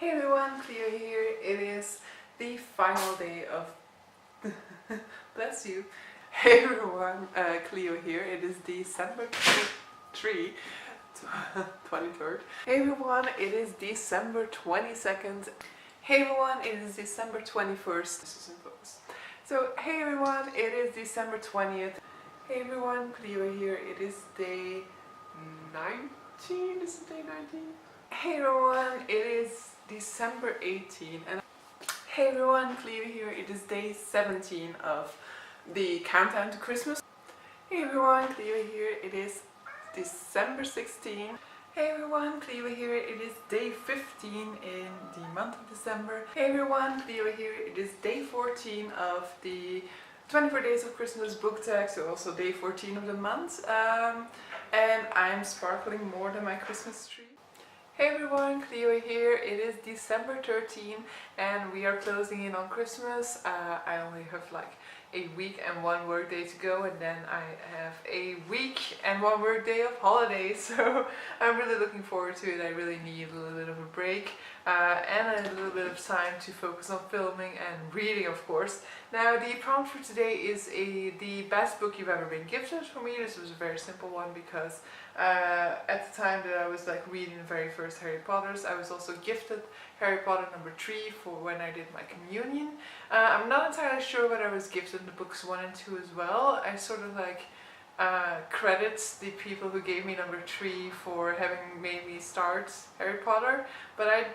Hey everyone, Cleo here. It is the final day of bless you. Hey everyone, Cleo here. It is December 23rd. Hey everyone, it is December 22nd. Hey everyone, it is December 21st. This is in focus. So hey everyone, it is December 20th. Hey everyone, Cleo here. It is day 19. This is day 19. Hey everyone, it is December 18th, and hey everyone, Cleo here. It is day 17 of the countdown to Christmas. Hey everyone, Cleo here. It is December 16th. Hey everyone, Cleo here. It is day 15 in the month of December. Hey everyone, Cleo here. It is day 14 of the 24 Days of Christmas book tag, so also day 14 of the month. And I'm sparkling more than my Christmas tree. Hey everyone, Cleo here. It is December 13 and we are closing in on Christmas. I only have like a week and one work day to go, and then I have a week and one work day of holidays, so I'm really looking forward to it. I really need a little bit of a break and a little bit of time to focus on filming and reading, of course. Now the prompt for today is the best book you've ever been gifted. For me this was a very simple one because at the time that I was like reading the very first Harry Potters, I was also gifted Harry Potter number 3 for when I did my communion. I'm not entirely sure whether I was gifted the books 1 and 2 as well. I sort of like credit the people who gave me number 3 for having made me start Harry Potter, but I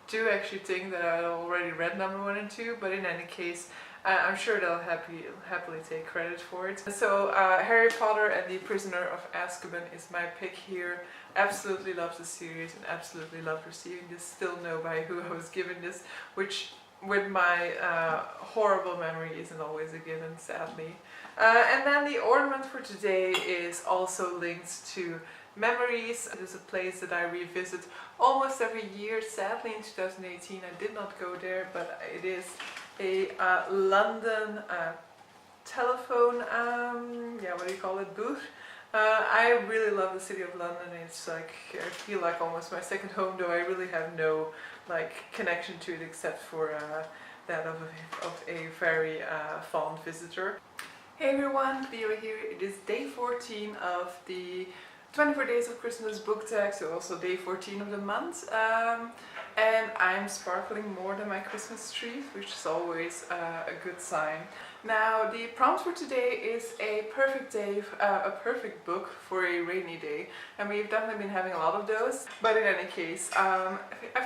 do actually think that I already read number 1 and 2, but in any case I'm sure they'll happily take credit for it. So Harry Potter and the Prisoner of Azkaban is my pick here. Absolutely love the series and absolutely loved receiving this. Still know by who I was given this, which with my horrible memory isn't always a given, sadly. And then the ornament for today is also linked to memories. It is a place that I revisit almost every year. Sadly in 2018 I did not go there, but it is a London telephone, what do you call it, booth. I really love the city of London. It's like, I feel like almost my second home, though I really have no like connection to it except for that of a very fond visitor. Hey everyone, Cleo here. It is day 14 of the 24 Days of Christmas book tag, so also day 14 of the month. And I'm sparkling more than my Christmas tree, which is always a good sign. Now the prompt for today is a perfect day, a perfect book for a rainy day, and we've definitely been having a lot of those. But in any case, I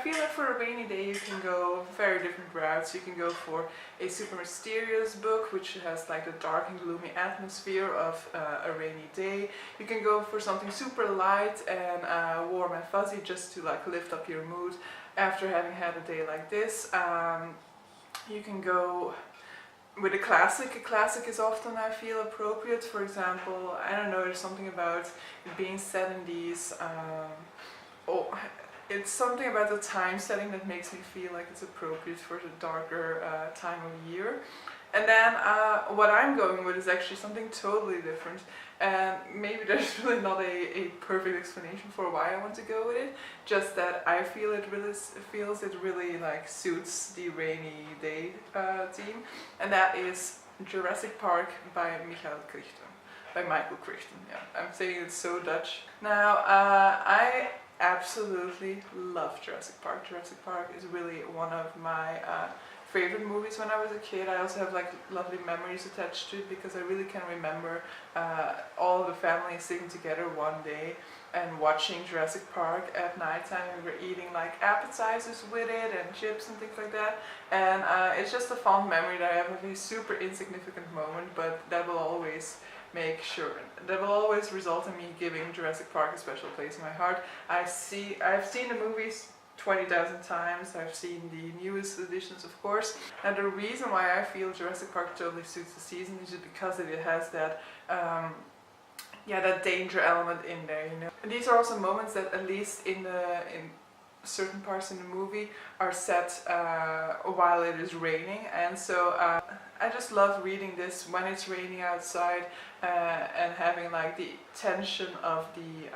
feel like for a rainy day you can go very different routes. You can go for a super mysterious book which has like the dark and gloomy atmosphere of a rainy day. You can go for something super light and warm and fuzzy just to like lift up your mood after having had a day like this. You can go with a classic. A classic is often, I feel, appropriate. For example, I don't know, there's something about it being set in these, it's something about the time setting that makes me feel like it's appropriate for the darker time of year. And then what I'm going with is actually something totally different, and maybe there's really not a perfect explanation for why I want to go with it, just that I feel it really like suits the rainy day theme, and that is Jurassic Park by Michael Crichton. Yeah, I'm saying it's so Dutch. Now I absolutely love Jurassic Park. Jurassic Park is really one of my favorite movies when I was a kid. I also have like lovely memories attached to it because I really can remember all of the family sitting together one day and watching Jurassic Park at nighttime. We were eating like appetizers with it and chips and things like that, and it's just a fond memory that I have of a super insignificant moment, but that will always result in me giving Jurassic Park a special place in my heart. I've seen the movies 20,000 times. I've seen the newest editions, of course, and the reason why I feel Jurassic Park totally suits the season is just because it has that that danger element in there, you know. And these are also moments that, at least in certain parts in the movie, are set while it is raining, and so I just love reading this when it's raining outside and having like the tension of the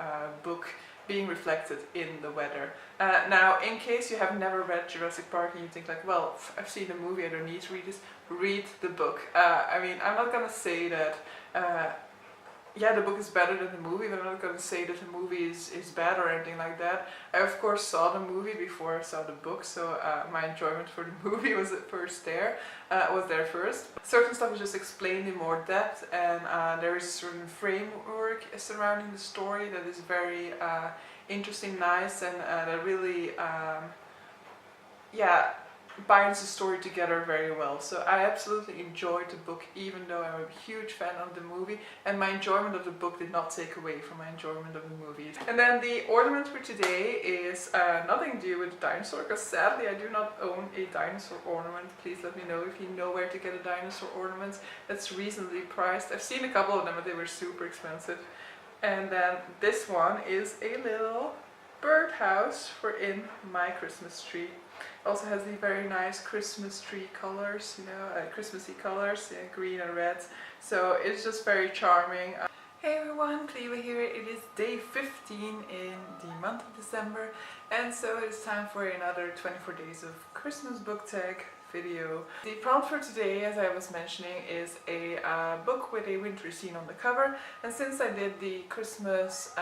book being reflected in the weather. Now, in case you have never read Jurassic Park and you think like, well, I've seen the movie, I don't need to read this, read the book. I mean, I'm not gonna say that yeah, the book is better than the movie, but I'm not going to say that the movie is bad or anything like that. I of course saw the movie before I saw the book, so my enjoyment for the movie was there first. Certain stuff is just explained in more depth, and there is a certain framework surrounding the story that is very interesting, nice, and that really yeah, binds the story together very well. So I absolutely enjoyed the book, even though I'm a huge fan of the movie, and my enjoyment of the book did not take away from my enjoyment of the movie. And then the ornament for today is nothing to do with the dinosaur, because sadly I do not own a dinosaur ornament. Please let me know if you know where to get a dinosaur ornament that's reasonably priced. I've seen a couple of them, but they were super expensive. And then this one is a little birdhouse for in my Christmas tree. Also has the very nice Christmas tree colors, you know, Christmassy colors, yeah, green and red. So it's just very charming. Hey everyone, Cleva here. It is day 15 in the month of December, and so it's time for another 24 days of Christmas book tag video. The prompt for today, as I was mentioning, is a book with a wintry scene on the cover, and since I did the Christmas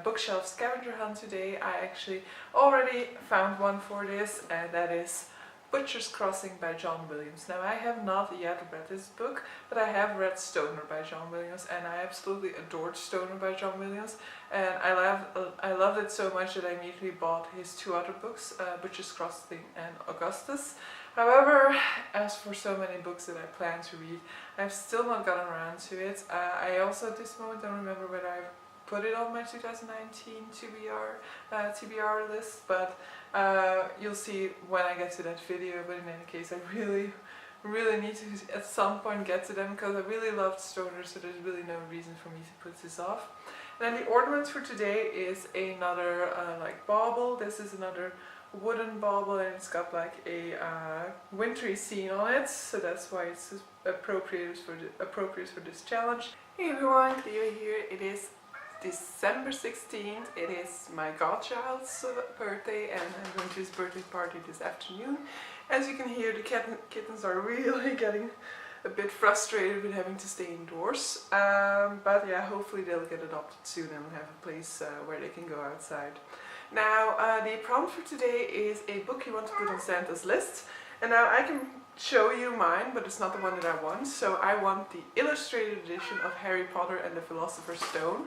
bookshelf scavenger hunt today, I actually already found one for this, and that is Butcher's Crossing by John Williams. Now, I have not yet read this book, but I have read Stoner by John Williams, and I absolutely adored Stoner by John Williams, and I loved it so much that I immediately bought his two other books, Butcher's Crossing and Augustus. However, as for so many books that I plan to read, I've still not gotten around to it. I also at this moment don't remember whether I've put it on my 2019 TBR list, but you'll see when I get to that video. But in any case, I really need to at some point get to them, because I really loved Stoner, so there's really no reason for me to put this off. And then the ornament for today is another like bauble. This is another wooden bauble, and it's got like a wintry scene on it, so that's why it's appropriate for this challenge. Hey everyone, Cleo here. It is December 16th. It is my godchild's birthday, and I'm going to his birthday party this afternoon. As you can hear, the kittens are really getting a bit frustrated with having to stay indoors, but yeah, hopefully they'll get adopted soon and have a place where they can go outside. Now, the prompt for today is a book you want to put on Santa's list, and now I can show you mine, but it's not the one that I want. So I want the illustrated edition of Harry Potter and the Philosopher's Stone,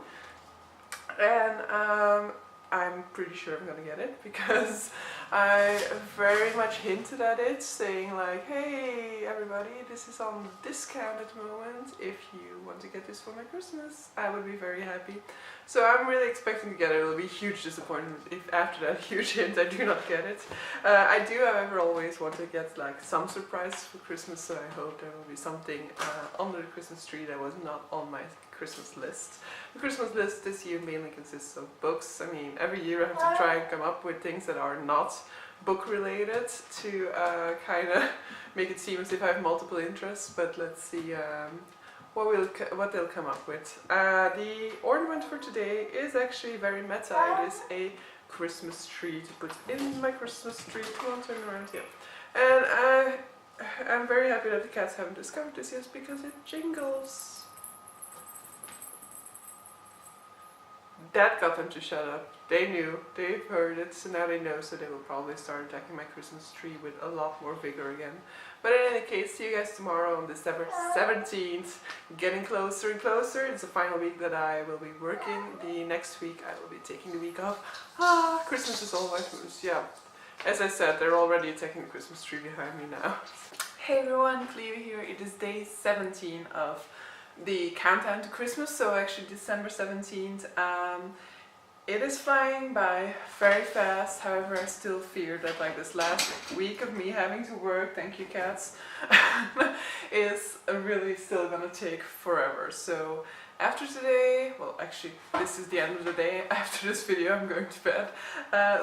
and I'm pretty sure I'm gonna get it, because I very much hinted at it, saying like, hey everybody, this is on discount at the moment. If you want to get this for my Christmas, I would be very happy. So I'm really expecting to get it. It'll be a huge disappointment if after that huge hint I do not get it. I do, however, always want to get like some surprises for Christmas, so I hope there will be something under the Christmas tree that was not on my Christmas list. The Christmas list this year mainly consists of books. I mean, every year I have to try and come up with things that are not book related to kind of make it seem as if I have multiple interests, but let's see what they'll come up with. The ornament for today is actually very meta. It is a Christmas tree to put in my Christmas tree. Come on, turn around here. And I'm very happy that the cats haven't discovered this yet, because it jingles. That got them to shut up. They knew, they've heard it, so now they know, so they will probably start attacking my Christmas tree with a lot more vigor again. But in any case, see you guys tomorrow on December 17th. Getting closer and closer. It's the final week that I will be working. The next week I will be taking the week off. Christmas is almost, yeah. As I said, they're already attacking the Christmas tree behind me now. Hey everyone, Cleva here. It is day 17 of the countdown to Christmas, so actually December 17th. It is flying by very fast. However, I still fear that like this last week of me having to work, thank you cats, is really still gonna take forever. So after today, well actually this is the end of the day. After this video I'm going to bed.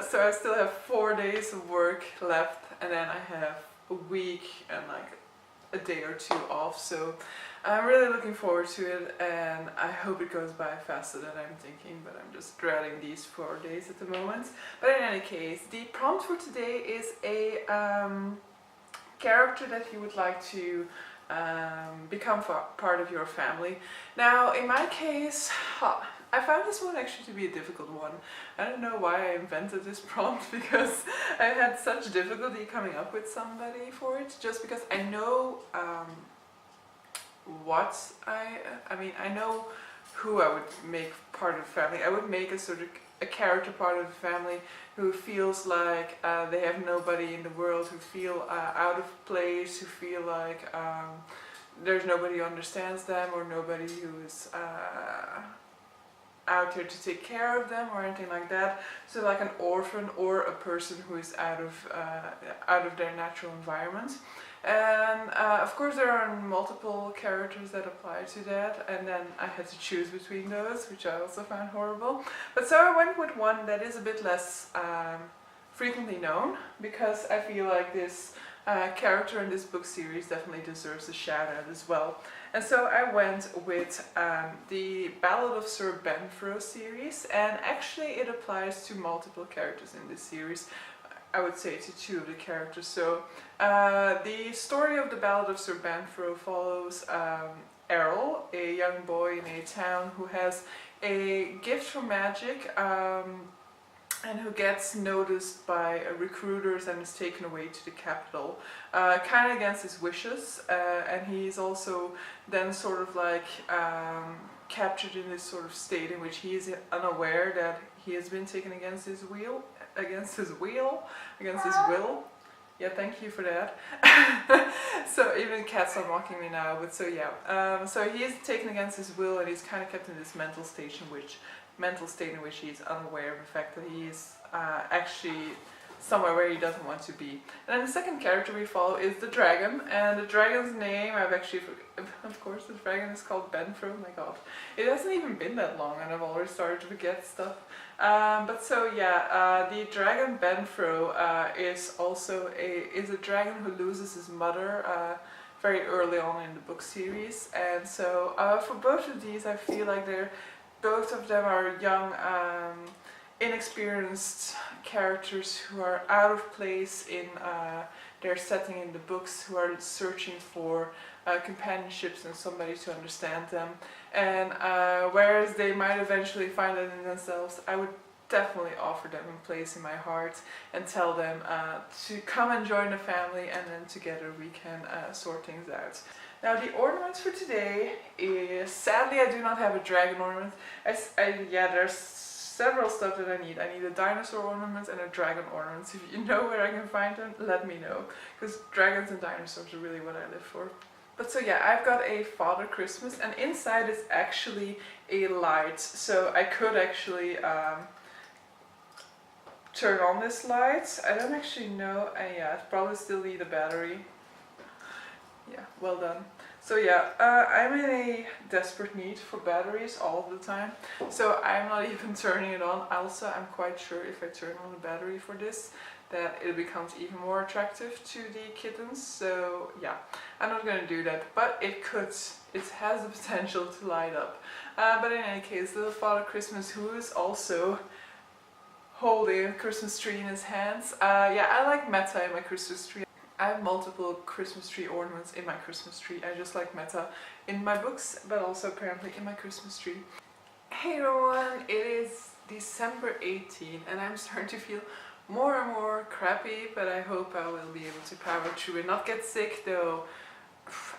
So I still have 4 days of work left, and then I have a week and like a day or two off, so I'm really looking forward to it, and I hope it goes by faster than I'm thinking, but I'm just dreading these 4 days at the moment. But in any case, the prompt for today is a character that you would like to become part of your family. Now, in my case, I found this one actually to be a difficult one. I don't know why I invented this prompt, because I had such difficulty coming up with somebody for it, just because I know I know who I would make part of the family. I would make a sort of a character part of the family who feels like they have nobody in the world, who feel out of place, who feel like there's nobody who understands them, or nobody who is out there to take care of them or anything like that. So like an orphan, or a person who is out of their natural environment. And of course there are multiple characters that apply to that, and then I had to choose between those, which I also found horrible. But so I went with one that is a bit less frequently known, because I feel like this character in this book series definitely deserves a shout out as well. And so I went with the Ballad of Sir Benfro series, and actually it applies to multiple characters in this series. I would say to 2 of the characters. So the story of the Ballad of Sir Benfro follows Errol, a young boy in a town who has a gift for magic, and who gets noticed by recruiters and is taken away to the capital, kind of against his wishes, and he's also then sort of like captured in this sort of state in which he is unaware that he has been taken against his will. Yeah, thank you for that. So even cats are mocking me now, but so yeah. So he is taken against his will, and he's kind of kept in this mental state in which he's unaware of the fact that he is actually somewhere where he doesn't want to be. And then the second character we follow is the dragon, and the dragon's name, of course the dragon is called Benfro. Oh my god, it hasn't even been that long and I've already started to forget stuff. But so yeah, the dragon Benfro is also a dragon who loses his mother very early on in the book series, and so for both of these I feel like both of them are young, inexperienced characters who are out of place in their setting in the books, who are searching for companionships and somebody to understand them. And whereas they might eventually find it in themselves, I would definitely offer them a place in my heart and tell them to come and join the family, and then together we can sort things out. Now the ornaments for today is, sadly I do not have a dragon ornament. There's several stuff that I need. I need a dinosaur ornament and a dragon ornament. If you know where I can find them, let me know, because dragons and dinosaurs are really what I live for. But so yeah, I've got a Father Christmas, and inside is actually a light, so I could actually turn on this light. I don't actually know, yeah, I probably still need a battery. Yeah, well done. So yeah, I'm in a desperate need for batteries all of the time, so I'm not even turning it on. Also, I'm quite sure if I turn on the battery for this, that it becomes even more attractive to the kittens. So yeah, I'm not going to do that, but it has the potential to light up. But in any case, little Father Christmas, who is also holding a Christmas tree in his hands. Yeah, I like meta in my Christmas tree. I have multiple Christmas tree ornaments in my Christmas tree. I just like meta in my books, but also apparently in my Christmas tree. Hey everyone, it is December 18th and I'm starting to feel more and more crappy, but I hope I will be able to power through and not get sick, though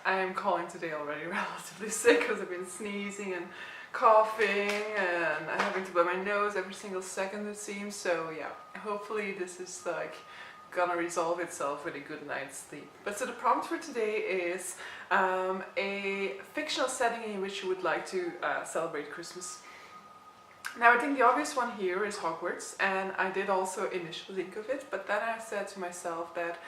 I am calling today already relatively sick because I've been sneezing and coughing and having to blow my nose every single second it seems. So yeah, hopefully this is like gonna resolve itself with a good night's sleep. But so the prompt for today is a fictional setting in which you would like to celebrate Christmas. Now I think the obvious one here is Hogwarts, and I did also initially think of it, but then I said to myself that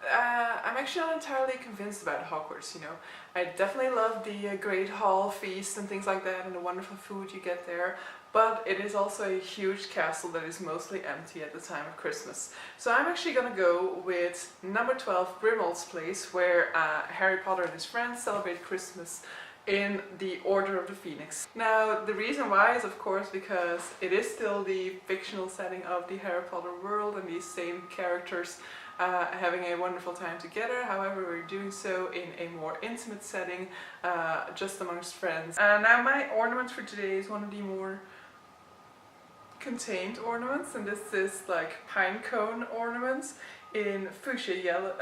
I'm actually not entirely convinced about Hogwarts, you know. I definitely love the Great Hall feast and things like that and the wonderful food you get there, but it is also a huge castle that is mostly empty at the time of Christmas. So I'm actually gonna go with number 12, Grimmauld Place, where Harry Potter and his friends celebrate Christmas in the Order of the Phoenix. Now, the reason why is of course because it is still the fictional setting of the Harry Potter world and these same characters having a wonderful time together. However, we're doing so in a more intimate setting, just amongst friends. Now my ornament for today is one of the more contained ornaments, and this is like pine cone ornaments in fuchsia yellow,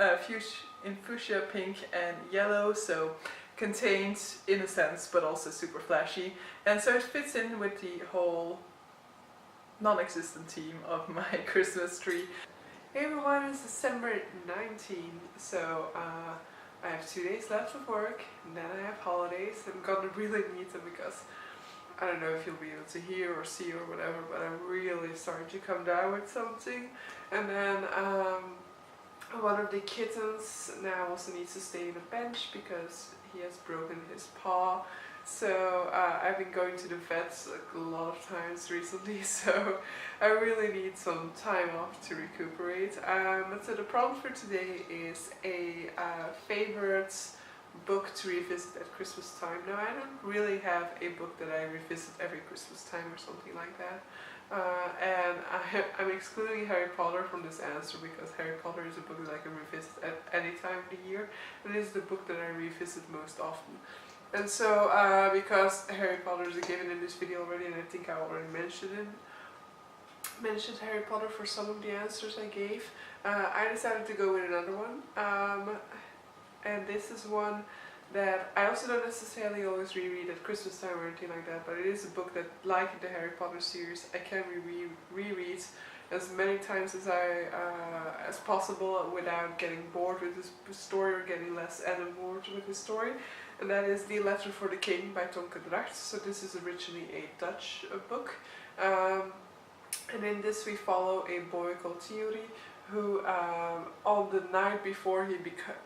in fuchsia, pink and yellow, so contained in a sense but also super flashy, and so it fits in with the whole non-existent theme of my Christmas tree. Hey everyone, it's December 19th, so I have 2 days left of work, and then I have holidays. I'm gonna really need them because I don't know if you'll be able to hear or see or whatever, but I'm really starting to come down with something. And then one of the kittens now also needs to stay in a bench because he has broken his paw. So I've been going to the vets a lot of times recently, so I really need some time off to recuperate. So the prompt for today is a favorite book to revisit at Christmas time. Now, I don't really have a book that I revisit every Christmas time or something like that. And I'm excluding Harry Potter from this answer because Harry Potter is a book that I can revisit at any time of the year. It is the book that I revisit most often. And so, because Harry Potter is a given in this video already, and I think I already mentioned Harry Potter for some of the answers I gave, I decided to go with another one. And this is one that I also don't necessarily always reread at Christmas time or anything like that, but it is a book that, like the Harry Potter series, I can reread as many times as possible without getting bored with the story or getting less bored with the story. And that is The Letter for the King by Tonke Dracht. So this is originally a Dutch book. And in this we follow a boy called Theory, who on the night before he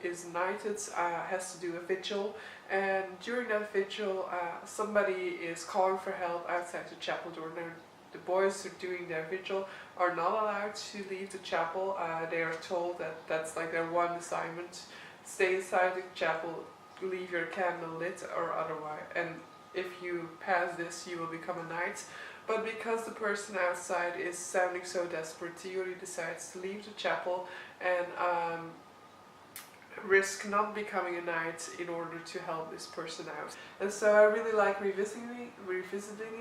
is knighted has to do a vigil, and during that vigil somebody is calling for help outside the chapel door. Now, the boys who are doing their vigil are not allowed to leave the chapel. They are told that that's like their one assignment: stay inside the chapel, leave your candle lit, or otherwise, and if you pass this you will become a knight. But because the person outside is sounding so desperate, Theory decides to leave the chapel and risk not becoming a knight in order to help this person out. And so I really like revisiting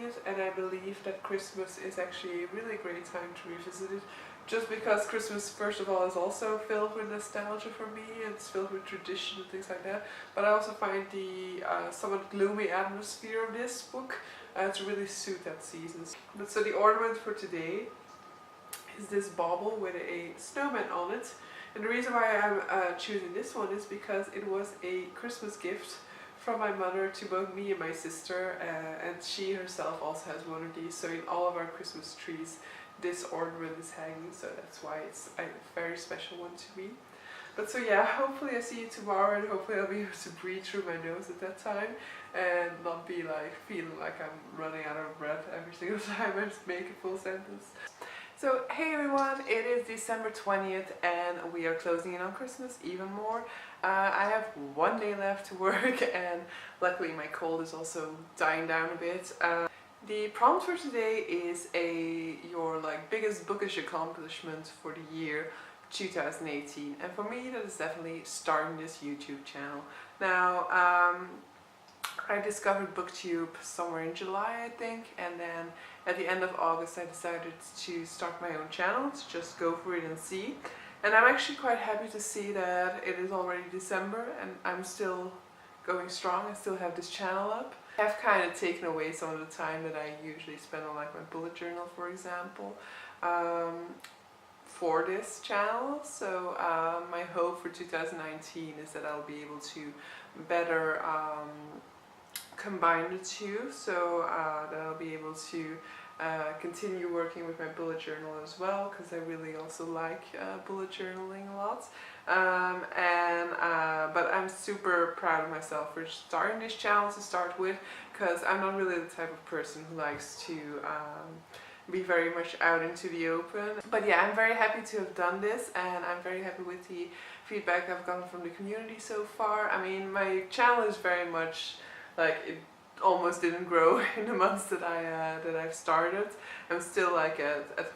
it, and I believe that Christmas is actually a really great time to revisit it. Just because Christmas, first of all, is also filled with nostalgia for me, and it's filled with tradition and things like that. But I also find the somewhat gloomy atmosphere of this book to really suit that season. But so the ornament for today is this bauble with a snowman on it. And the reason why I'm choosing this one is because it was a Christmas gift from my mother to both me and my sister, and she herself also has one of these. So in all of our Christmas trees, this ornament is hanging, so that's why it's a very special one to me. But so yeah, hopefully I see you tomorrow, and hopefully I'll be able to breathe through my nose at that time and not be like feeling like I'm running out of breath every single time I just make a full sentence. So hey everyone, it is December 20th and we are closing in on Christmas even more. I have 1 day left to work, and luckily my cold is also dying down a bit. The prompt for today is your like biggest bookish accomplishment for the year 2018, and for me that is definitely starting this YouTube channel. Now I discovered BookTube somewhere in July, I think, and then at the end of August I decided to start my own channel, to just go for it and see. And I'm actually quite happy to see that it is already December and I'm still going strong. I still have this channel up. I've kind of taken away some of the time that I usually spend on like my bullet journal, for example, for this channel. So my hope for 2019 is that I'll be able to better combine the two, so that I'll be able to continue working with my bullet journal as well, because I really also like bullet journaling a lot. But I'm super proud of myself for starting this channel to start with, because I'm not really the type of person who likes to be very much out into the open. But yeah, I'm very happy to have done this, and I'm very happy with the feedback I've gotten from the community so far. I mean, my channel is very much like, it almost didn't grow in the months that I've started. I'm still like at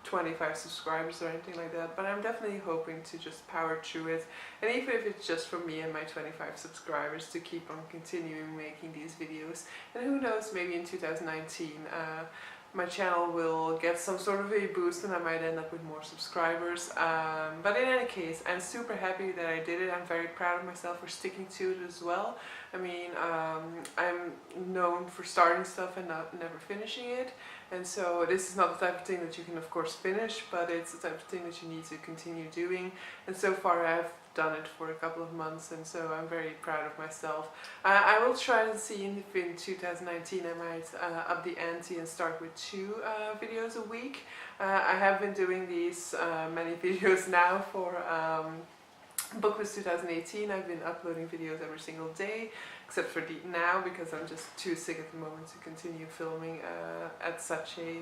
25 subscribers or anything like that, but I'm definitely hoping to just power through it, and even if it's just for me and my 25 subscribers, to keep on continuing making these videos. And who knows, maybe in 2019 my channel will get some sort of a boost and I might end up with more subscribers. But in any case, I'm super happy that I did it. I'm very proud of myself for sticking to it as well. I mean, I'm known for starting stuff and never finishing it. And so this is not the type of thing that you can of course finish, but it's the type of thing that you need to continue doing. And so far I've done it for a couple of months, and so I'm very proud of myself. I will try and see if in 2019 I might up the ante and start with 2 videos a week. I have been doing these many videos now for Bookmas 2018. I've been uploading videos every single day, except for now, because I'm just too sick at the moment to continue filming at such a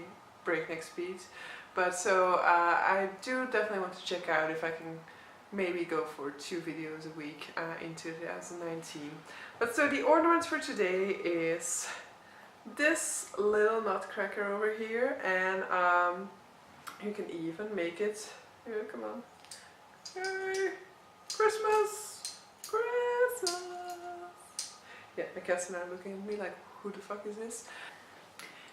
breakneck speed. But so I do definitely want to check out if I can maybe go for 2 videos a week in 2019. But so the ornament for today is this little nutcracker over here, and you can even make it, here, come on, yay, Christmas, Christmas. Yeah, my cats are looking at me like, who the fuck is this?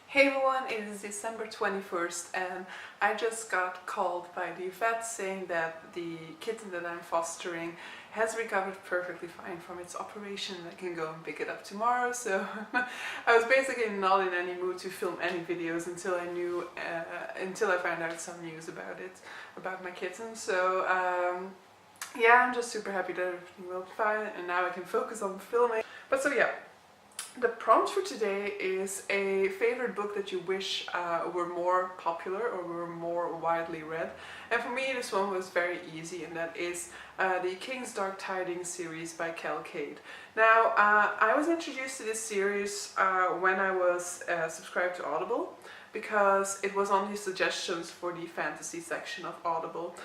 Hey everyone, it is December 21st, and I just got called by the vet saying that the kitten that I'm fostering has recovered perfectly fine from its operation and I can go and pick it up tomorrow. So I was basically not in any mood to film any videos until I found out some news about it, about my kitten. So yeah, I'm just super happy that everything will be fine and now I can focus on filming. But so yeah. The prompt for today is a favorite book that you wish were more popular or were more widely read. And for me this one was very easy, and that is the King's Dark Tidings series by Cal Cade. Now I was introduced to this series when I was subscribed to Audible, because it was on the suggestions for the fantasy section of Audible.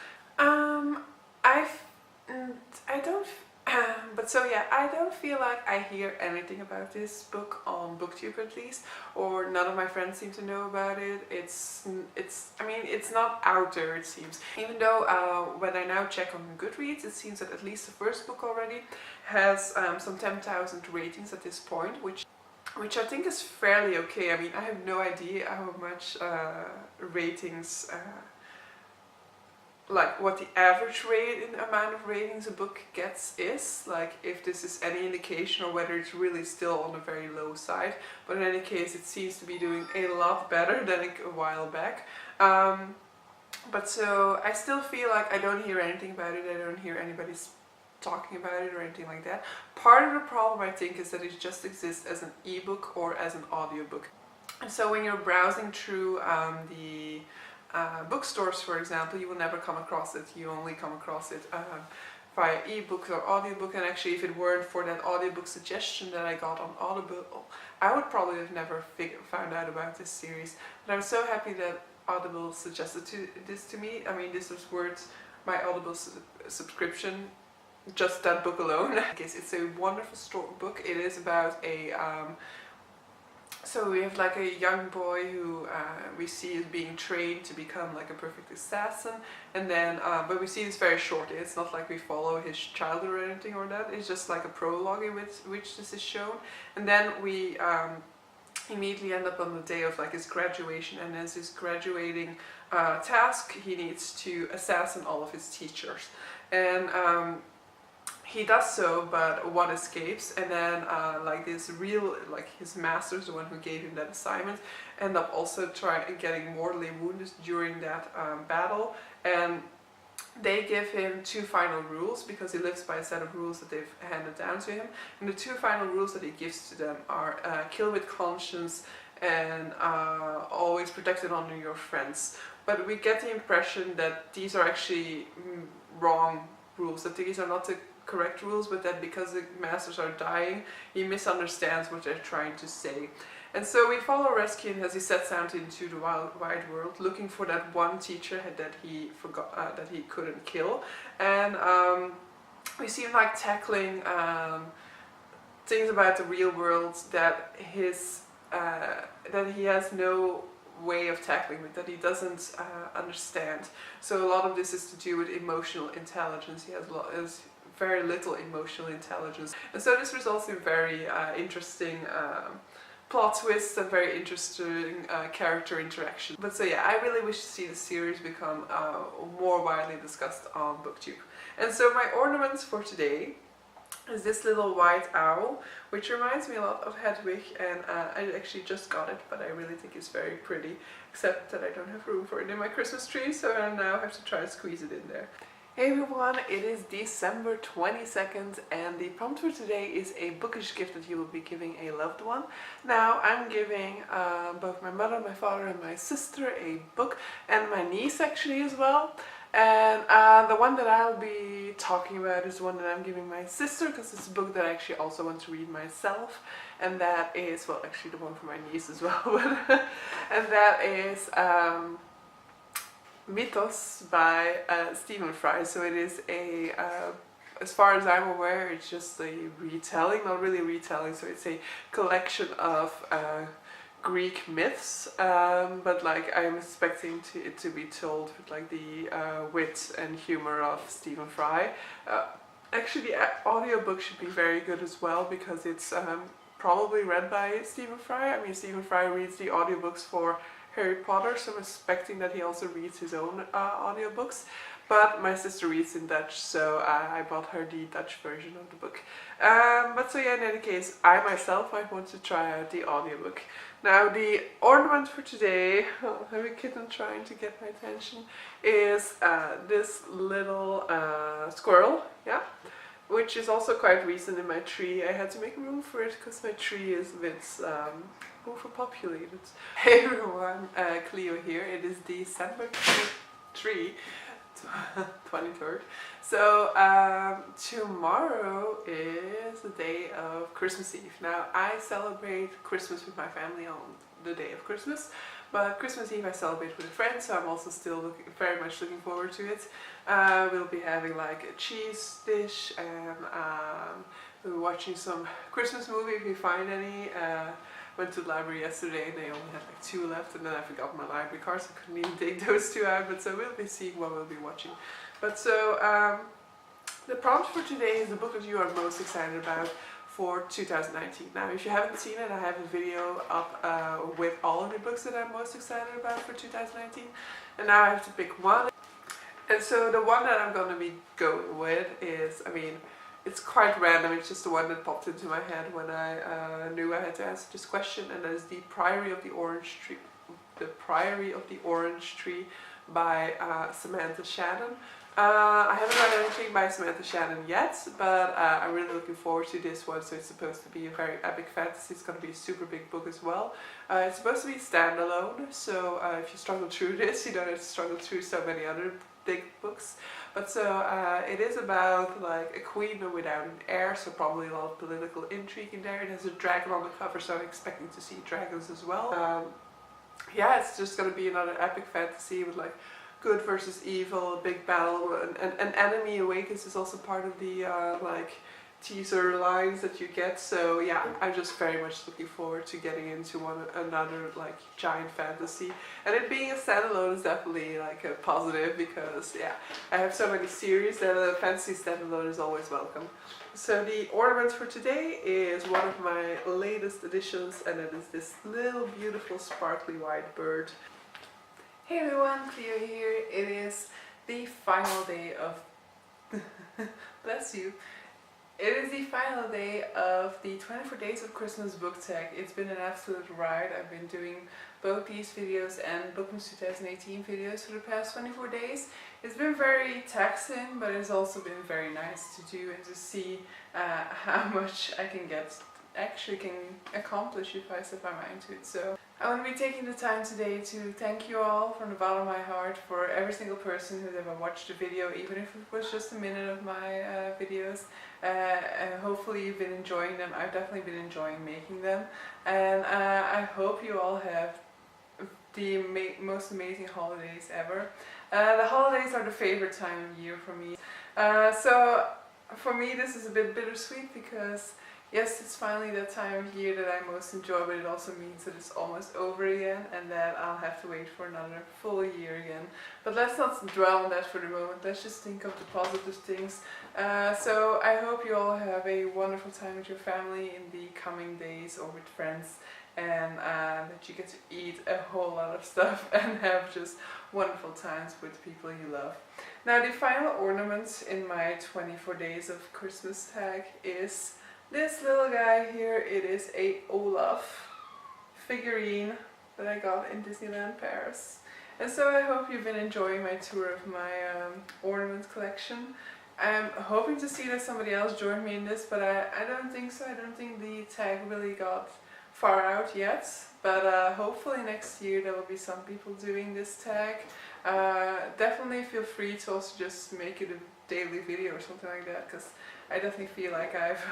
But so yeah, I don't feel like I hear anything about this book on BookTube at least, or none of my friends seem to know about it. I mean, it's not out there, it seems. Even though when I now check on Goodreads, it seems that at least the first book already has some 10,000 ratings at this point, which I think is fairly okay. I mean, I have no idea how much ratings like what the average amount of ratings a book gets is, like if this is any indication or whether it's really still on the very low side. But in any case, it seems to be doing a lot better than a while back. But so I still feel like I don't hear anything about it. I don't hear anybody talking about it or anything like that. Part of the problem, I think, is that it just exists as an ebook or as an audiobook. And so when you're browsing through the bookstores, for example, you will never come across it. You only come across it via ebook or audiobook. And actually, if it weren't for that audiobook suggestion that I got on Audible, I would probably have never found out about this series. But I'm so happy that Audible suggested this to me. I mean, this was worth my Audible subscription, just that book alone. I guess it's a wonderful book. It is about a so we have like a young boy who we see is being trained to become like a perfect assassin, and then but we see this very shortly. It's not like we follow his childhood or anything or that. It's just like a prologue in which this is shown, and then we immediately end up on the day of like his graduation, and as his graduating task, he needs to assassin all of his teachers, and he does so, but one escapes, and then like his masters, the one who gave him that assignment, end up also getting mortally wounded during that battle, and they give him 2 final rules, because he lives by a set of rules that they've handed down to him, and the 2 final rules that he gives to them are kill with conscience and always protect and honor your friends. But we get the impression that these are actually wrong rules, that these are not the correct rules, but that because the masters are dying, he misunderstands what they're trying to say. And so we follow Reskian as he sets out into the wide world, looking for that one teacher that he forgot, that he couldn't kill. And we see him like tackling things about the real world that that he has no way of tackling it, that he doesn't understand. So a lot of this is to do with emotional intelligence. He has very little emotional intelligence, and so this results in very interesting plot twists and very interesting character interaction. But so yeah, I really wish to see the series become more widely discussed on BookTube. And so my ornaments for today is this little white owl, which reminds me a lot of Hedwig, and I actually just got it, but I really think it's very pretty, except that I don't have room for it in my Christmas tree, so I now have to try to squeeze it in there. Hey everyone, it is December 22nd, and the prompt for today is a bookish gift that you will be giving a loved one. Now, I'm giving both my mother, my father and my sister a book, and my niece actually as well. And the one that I'll be talking about is the one that I'm giving my sister, because it's a book that I actually also want to read myself. And that is, well, actually the one for my niece as well. And that is Mythos by Stephen Fry. So it is a, as far as I'm aware, it's just a retelling, not really a retelling, so it's a collection of Greek myths, but like I'm expecting it to be told with like the wit and humor of Stephen Fry. Actually, the audiobook should be very good as well, because it's probably read by Stephen Fry. I mean, Stephen Fry reads the audiobooks for Harry Potter, so I'm expecting that he also reads his own audiobooks. But my sister reads in Dutch, so I bought her the Dutch version of the book. But so yeah, in any case, I myself might want to try out the audiobook. Now the ornament for today, oh, I have a kitten trying to get my attention, is this little squirrel, yeah, which is also quite recent in my tree. I had to make room for it because my tree is a bit overpopulated. Hey everyone, Cleo here. It is December 23rd. So tomorrow is the day of Christmas Eve. Now I celebrate Christmas with my family on the day of Christmas, but Christmas Eve I celebrate with a friend, so I'm also still very much looking forward to it. We'll be having like a cheese dish, and we'll be watching some Christmas movie if we find any. Went to the library yesterday and they only had like 2 left, and then I forgot my library cards, so I couldn't even take those 2 out, but so we'll be seeing what we'll be watching. But so the prompt for today is the book that you are most excited about for 2019. Now if you haven't seen it, I have a video up with all of the books that I'm most excited about for 2019, and now I have to pick one. And so the one that I'm going to be going with is, I mean, it's quite random, it's just the one that popped into my head when I knew I had to answer this question, and that is The Priory of the Orange Tree. The Priory of the Orange Tree by Samantha Shannon. I haven't read anything by Samantha Shannon yet, but I'm really looking forward to this one. So it's supposed to be a very epic fantasy. It's going to be a super big book as well. It's supposed to be standalone, so if you struggle through this, you don't have to struggle through so many other big books. But so it is about like a queen without an heir, so probably a lot of political intrigue in there. It has a dragon on the cover, so I'm expecting to see dragons as well. Yeah, it's just going to be another epic fantasy with like good versus evil, a big battle, and an enemy awakens is also part of the like teaser lines that you get. So yeah, I'm just very much looking forward to getting into another like giant fantasy, and it being a standalone is definitely like a positive, because yeah, I have so many series that a fantasy standalone is always welcome. So the ornament for today is one of my latest additions, and it is this little beautiful sparkly white bird. Hey everyone, Cleo here. It is the final day of bless you. It is the final day of the 24 Days of Christmas book tag. It's been an absolute ride. I've been doing both these videos and Bookings 2018 videos for the past 24 days. It's been very taxing, but it's also been very nice to do and to see how much I can get actually can accomplish if I set my mind to it. So I want to be taking the time today to thank you all from the bottom of my heart for every single person who's ever watched a video, even if it was just a minute of my videos. And hopefully you've been enjoying them. I've definitely been enjoying making them, and I hope you all have the most amazing holidays ever. The holidays are the favorite time of year for me. So for me this is a bit bittersweet because yes, it's finally that time of year that I most enjoy, but it also means that it's almost over again and that I'll have to wait for another full year again. But let's not dwell on that for the moment. Let's just think of the positive things. So I hope you all have a wonderful time with your family in the coming days or with friends, and that you get to eat a whole lot of stuff and have just wonderful times with people you love. Now the final ornament in my 24 days of Christmas tag is this little guy here. It is a Olaf figurine that I got in Disneyland Paris. And so I hope you've been enjoying my tour of my ornament collection. I'm hoping to see that somebody else joined me in this, but I don't think so. I don't think the tag really got far out yet, but hopefully next year there will be some people doing this tag. Definitely feel free to also just make it a daily video or something like that, because I definitely feel like I've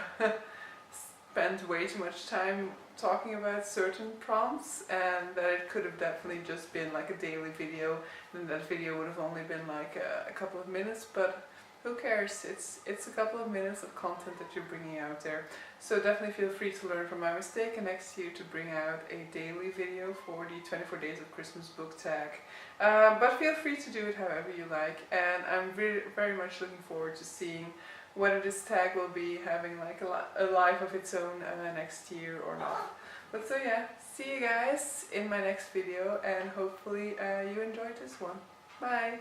spent way too much time talking about certain prompts, and that it could have definitely just been like a daily video, and that video would have only been like a couple of minutes, but who cares? It's a couple of minutes of content that you're bringing out there. So definitely feel free to learn from my mistake and next year to bring out a daily video for the 24 days of Christmas book tag. But feel free to do it however you like, and I'm very much looking forward to seeing whether this tag will be having like a life of its own next year or not. But so yeah, see you guys in my next video, and hopefully you enjoyed this one. Bye!